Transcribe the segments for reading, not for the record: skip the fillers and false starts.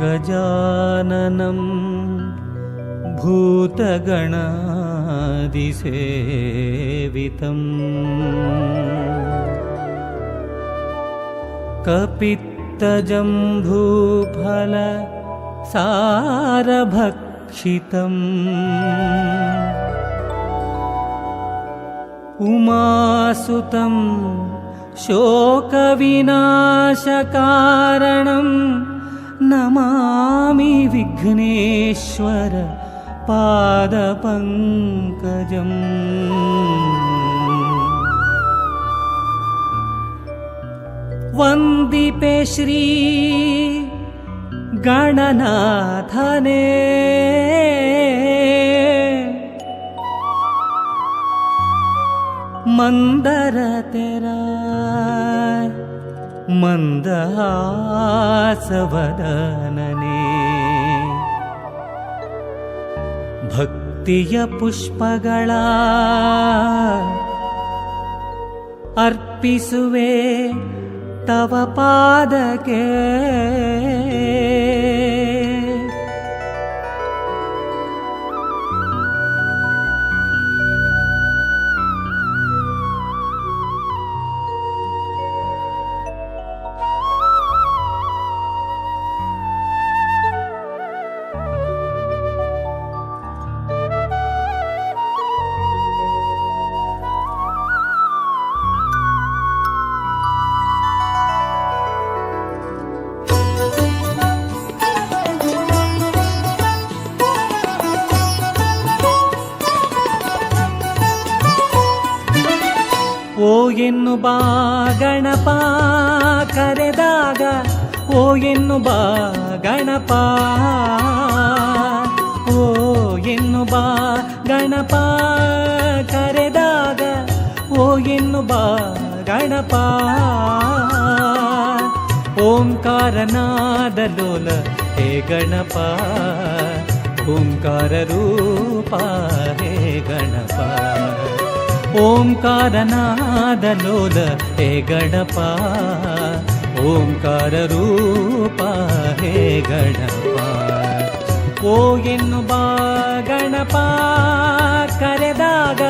ಗಜಾನನಂ ಭೂತಗಣಾದಿಸೇವಿತಂ ಕಪಿತ್ತಜಂಭೂಫಲ ಸಾರಭಕ್ಷಿತಂ ಉಮಾಸುತಂ ಶೋಕವಿನಾಶಕಾರಣಂ ನಮಾಮಿ ವಿಘ್ನೇಶ್ವರ ಪಾದಪಂಕಜಂ. ವಂದಿಪೆ ಶ್ರೀ ಗಣನಾಥನೇ ಮಂದರತೆರ ಮಂದಹಾಸವದನನೇ ಭಕ್ತಿಯ ಪುಷ್ಪಗಳ ಅರ್ಪಿಸುವೆ ತವ ಪಾದಕ್ಕೆ. ಓ ಎನ್ನು ಬಾ ಗಣಪ ಕರೆದಾಗ, ಓ ಎನ್ನು ಬಾ ಗಣಪ, ಓ ಎನ್ನು ಬಾ ಗಣಪ ಕರೆದಾಗ, ಓ ಎನ್ನು ಬಾ ಗಣಪ. ಓಂಕಾರನಾದ ಲೋಲ ಹೇ ಗಣಪ, ಓಂಕಾರ ರೂಪ ಹೇ ಗಣಪ. ಓಂಕಾರನಾದ ಲೋಲ ಹೇ ಗಣಪ, ಓಂಕಾರ ರೂಪ ಹೇ ಗಣಪ. ಓ ಎನ್ನು ಬಾ ಗಣಪ ಕರೆದಾಗ,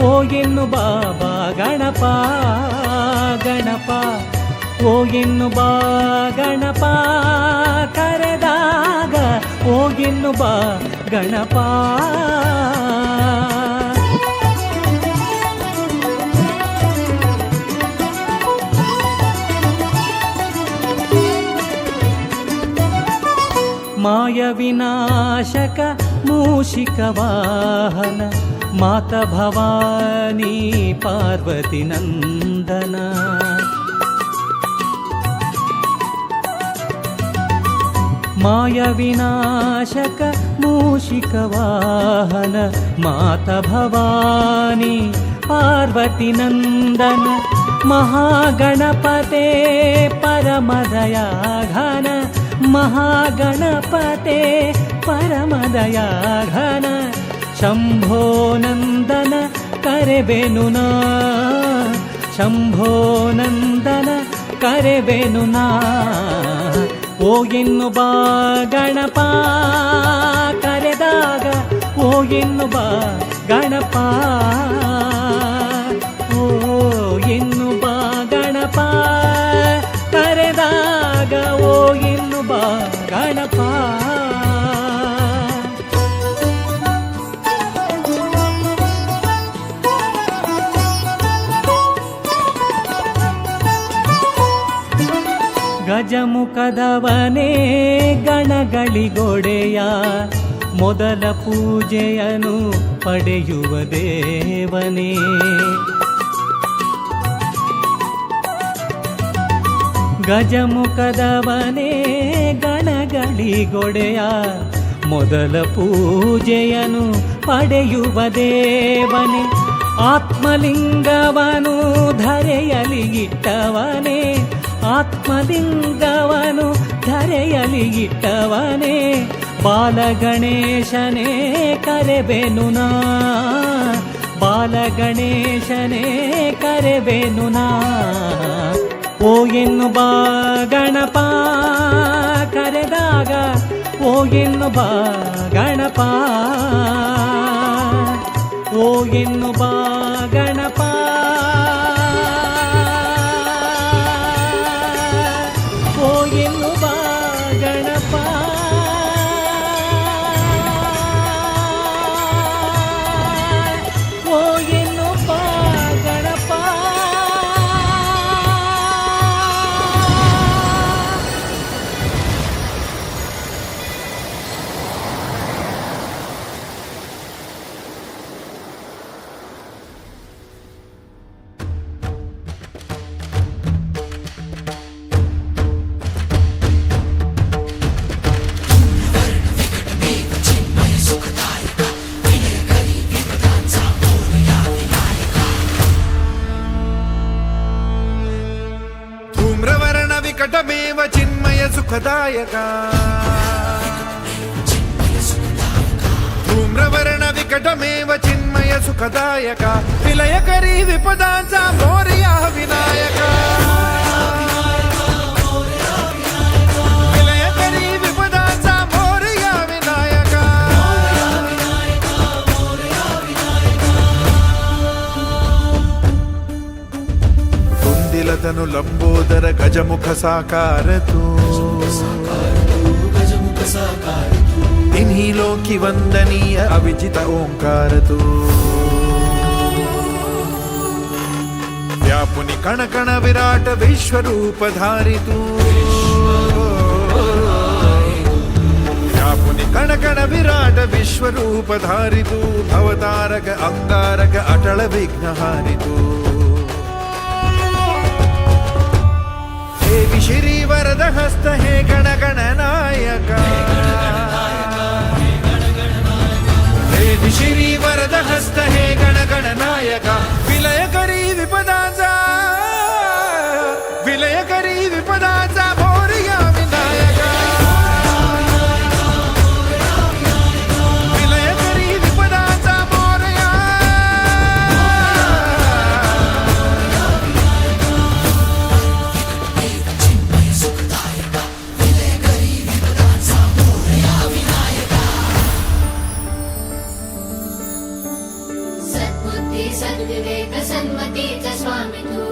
ಓ ಎನ್ನು ಬಾಬಾ ಗಣಪ ಗಣಪ. ಓ ಎನ್ನು ಬಾ ಗಣಪ ಕರೆದಾಗ, ಓ ಎನ್ನು ಬಾ ಗಣಪ. ಮಾಯ ವಿನಾಶಕ ಮೂಷಿಕ ವಾಹನ, ಮಾತ ಭವಾನಿ ಪಾರ್ವತಿ ನಂದನ. ಮಾಯ ವಿನಾಶಕ ಮೂಷಿಕ ವಾಹನ, ಮಾತ ಭವಾನಿ ಪಾರ್ವತಿ ನಂದನ. ಮಹಾಗಣಪತೆ ಪರಮದಯಾ ಘನ, ಮಹಾಗಣಪತೆ ಪರಮದಯಾ ಘನ. ಶಂಭೋ ನಂದನ ಕರೆವೆನು ನಾ, ಶಂಭೋ ನಂದನ ಕರೆವೆನು ನಾ. ಓ ಎನ್ನು ಬಾ ಗಣಪ ಕರೆದಾಗ, ಓ ಎನ್ನು ಬಾ ಗಣಪ, ಓ ಎನ್ನು ಬಾ ಗಣಪ ಕರೆದಾಗ, ಓ ಎನ್ನು ಬಾ ಗಣಪ. ಗಜಮುಖದವನೇ ಗಣಗಳಿಗೊಡೆಯ, ಮೊದಲ ಪೂಜೆಯನು ಪಡೆಯುವ ದೇವನೇ. ಗಜಮುಖದವನೇ ಗಣಗಳಿಗೊಡೆಯ, ಮೊದಲ ಪೂಜೆಯನು ಪಡೆಯುವ ದೇವನೇ. ಆತ್ಮಲಿಂಗವನು ಧರೆಯಲಿ ಇಟ್ಟವನೇ, ಆತ್ಮಲಿಂಗವನು ಧರೆಯಲಿ ಇಟ್ಟವನೇ. ಬಾಲಗಣೇಶನೇ ಕರೆವೆನು ನಾ, ಬಾಲಗಣೇಶನೇ ಕರೆವೆನು ನಾ. ಓ ಎನ್ನು ಬಾ ಗಣಪ ಕರೆದಾಗ ಓ ಎನ್ನು ಬಾ ಗಣಪ, ಓ ಎನ್ನು ಬಾ ಗಣಪ, ಓ ಎನ್ನು ಬಾ ಗಣಪ. ಓ ಎನ್ನು ಬಾ ಗಣಪ. ಧೂಮ್ರವರ್ಣ ವಿಕಟಮೇವ ಚಿನ್ಮಯ ಸುಖದಾಯಕ, ಧೂಮ್ರವರ್ಣ ವಿಕಟಮೇವ ಚಿನ್ಮಯ ಸುಖದಾಯಕ, ವಿಲಯಕರಿ ವಿಪದಾಂಸ ಮೋರ್ಯ ವಿನಾಯಕ, ವಿಲಯಕರಿ ವಿಪದಾಂಸ ಮೋರ್ಯ ವಿನಾಯಕ. ಕುಂದಿಲತನು ಲಂಬೋದರ ಗಜಮುಖ ಸಾಕಾರತು, तिन्ही लोकी वंदनीय अविजित ओंकारतु, व्यापुनि कण कण विराट विश्वरूप धारितु, व्यापुनि कण कण विराट विश्वरूप धारितु, भवतारक अंगारक अटल विघ्न हारितु. हे विशिरी वरद हस्त हे गण गण नायक, हे विशिरी वरद हस्त हे गण गण नायक, विलयकरी विपदाचा, विलयकरी विपदाचा मोरया विनायक, विलयकरी विपदाचा मोरया. सद्बुद्धी सद्विवेक सन्मतीचा स्वामी तू,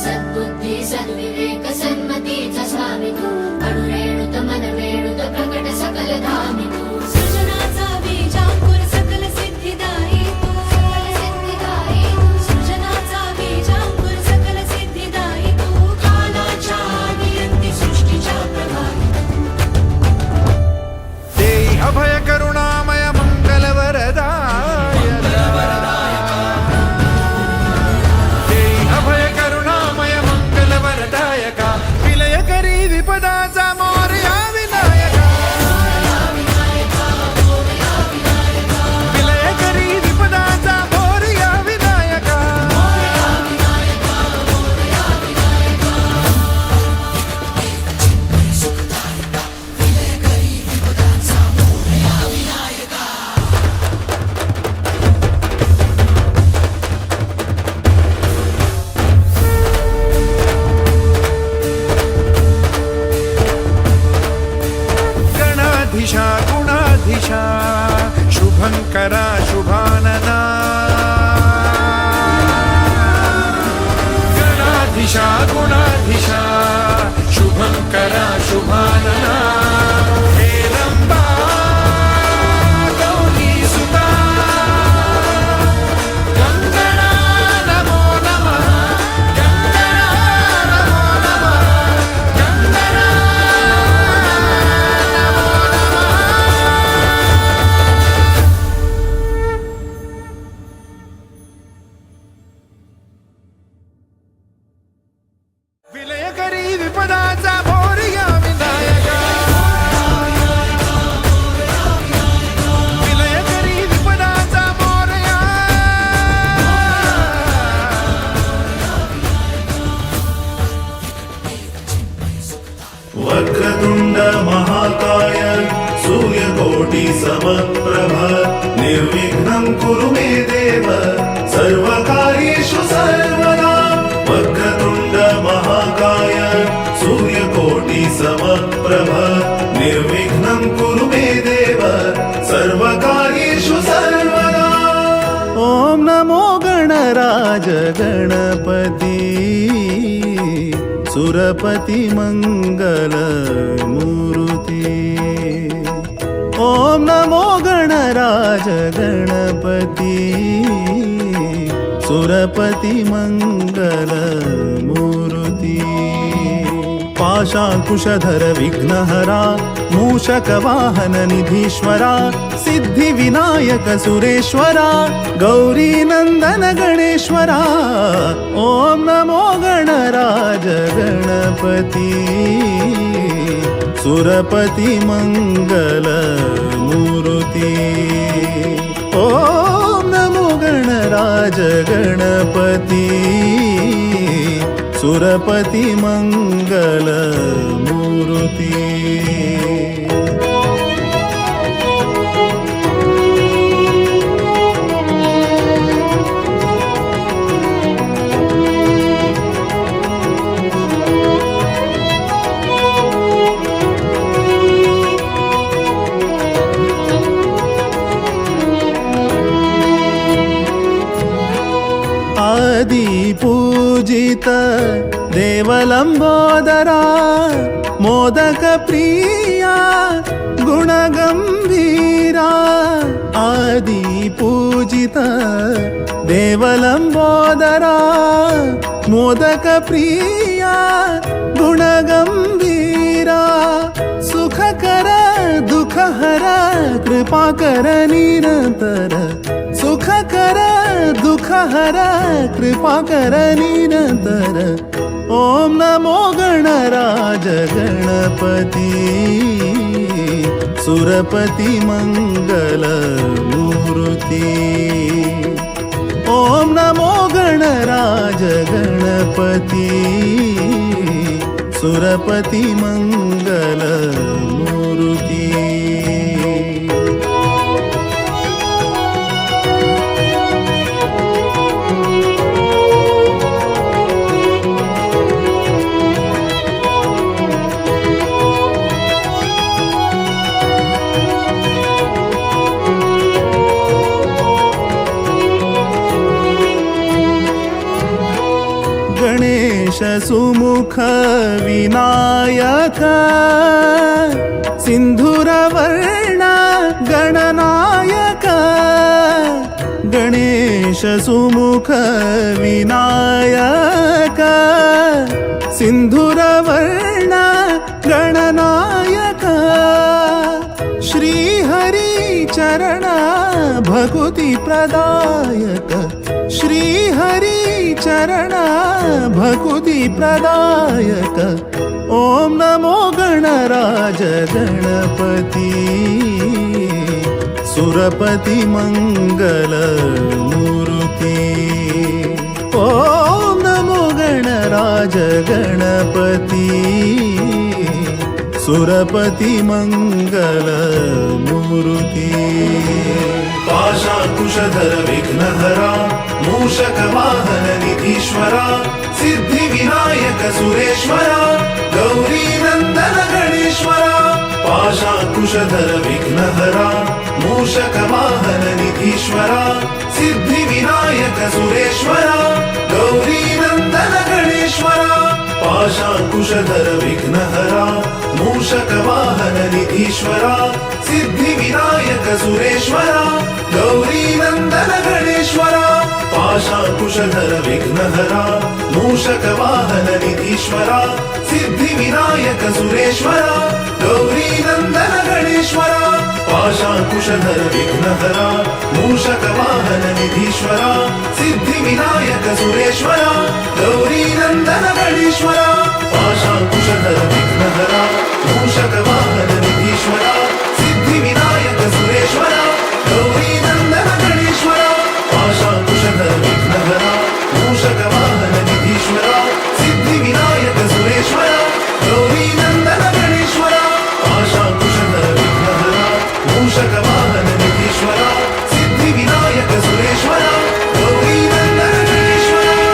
सद्बुद्धी सद्विवेक सन्मतीचा स्वामी तू, अणुरेणुत मनवेणुत प्रकट सकल धामी तू, सृजनाचा बीजांकुर सकल सिद्धिदायी तू, सकल सिद्धिदायी तू, सृजनाचा बीजांकुर सकल सिद्धिदायी तू, कालाच्या नियंती सृष्टीच्या प्रभावी देई अभय करुणामय मंगल वरदायक, देई अभय करुणामय मंगल वरदायक, विलयकरी विपदाचा मोरया विनायक, विलयकरी विपदाचा मोरया विनायक. गणाधीशा गुणाधीशा शुभंकरा शुभानना, गणाधीशा गुणाधीशा शुभंकरा शुभानना, हे रंबा गौरी सुता, गंगणा नमो नमः, गंगणा नमो नमः, गंगणा नमो नमः. विलयकरी विपदाचा मोरया विनायक, विलयकरी विपदाचा मोरया. वक्रतुंड महाकाय सूर्यकोटि समप्रभ निर्विघ्नं कुरु मे देव सर्वकार्येषु सर्वदा. वक्रतुंड महाकाय गणराज गणपति सुरपति मंगल मूर्ति। ओम नमो गणराज गणपति सुरपति मंगल मूर्ति। पाशांकुशधर विघ्नहरा मूषक वाहन निधीश्वरा सिद्धि विनायक सुरेश्वरा गौरी नंदन गणेश्वरा। ओम नमो गणराज गणपति सुरपति मंगल मूर्ति। ओम नमो गणराज गणपति सुरपति मंगल मूर्ति। आदि पूजित देवलंबोदरा मोदक प्रिया गुणगंभीरा। आदि पूजित देवलंबोदरा मोदक प्रिया गुणगंभीरा। सुखकर दुखहर कृपाकर निरंतर सुखकर दुखहर कृपाकर निरंतर। ओम नमो गणराज गणपति सुरपति मंगल मूर्ति। ओम नमो गणराज गणपति सुरपति मंगल मूर्ति। गणेश सुमुख विनायक सिंधुर वर्ण गणनायक। गणेश सुमुख विनायक सिंधुर वर्ण गणनायक। श्री हरि चरण भकुति प्रदायक। श्री हरि चरण भकुति प्रदायक। ओम नमो गणराज गणपति सुरपति मंगल मूर्ति। ओम नमो गणराज गणपति सुरपति मंगल मूर्ति। पाशांकुशधर विघ्नहरा मूषक वाहन निधीश्वरा सिद्धि विनायक सुरेश्वरा गौरी नंदन गणेश्वरा। पाशांकुशधर विघ्नहरा मूषक वाहन निधीश्वरा सिद्धि विनायक सुरेश्वरा गौरी नंदन गणेश्वरा। पाशांकुशधर विघ्नहरा मूषक वाहन निधीश्वरा सिद्धि विनायक सुरेश्वरा गौरी नंदन गणेश्वरा। पाशांकुशधर विघ्नहरा मूषक वाहन निधीश्वरा सिद्धि विनायक सुरेश्वरा गौरी नंदन गणेश्वरा। पाशांकुशधर विघ्नहरा मूषक वाहन निधीश्वरा सिद्धि विनायक सुरेश्वरा गौरी नंदन गणेश्वरा। पाशांकुशधर विघ्नहरा मूषक वाहन निधीश्वरा सिद्धि विनायक सुरेश्वरा गौरी नंदन गणेश्वरा। पाशांकुशधर विघ्नहरा मूषक वाहन निधीश्वरा सिद्धि विनायक सुरेश्वरा गौरी नंदन गणेश्वरा। पाशांकुशधर विघ्नहरा मूषक वाहन निधीश्वरा सिद्धि विनायक सुरेश्वरा गौरी नंदन गणेश्वरा।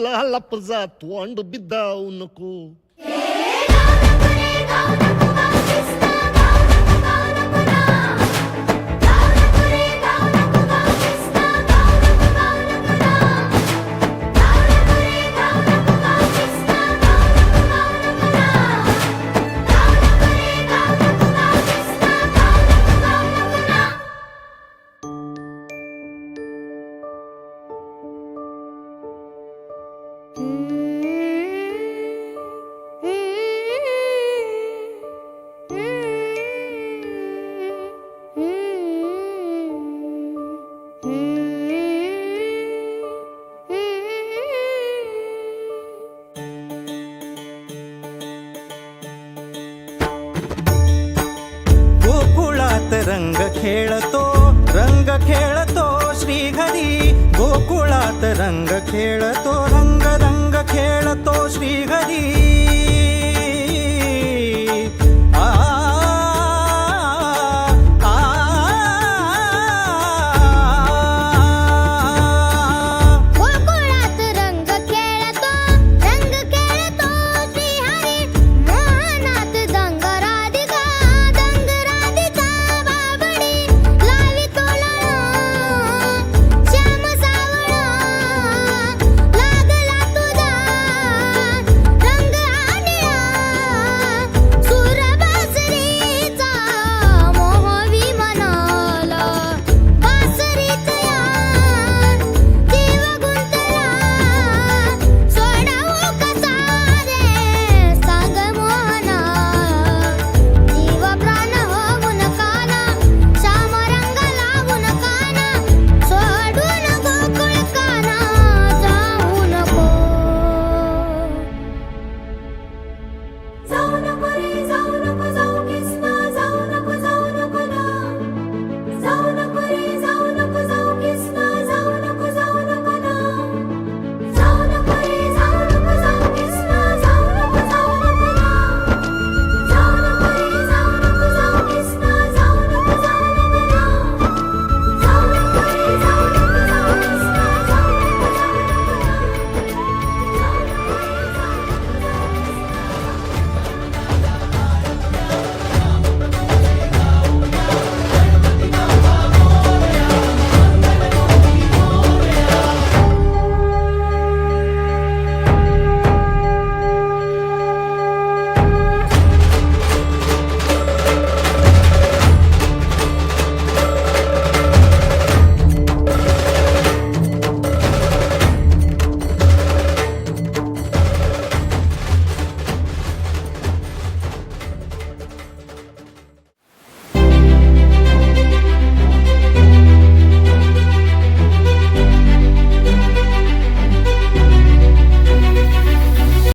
तुला लपजा तोंड बिद्दाऊ नको गोकुळात रंग खेळतो श्रीहरी गोकुळात रंग खेळतो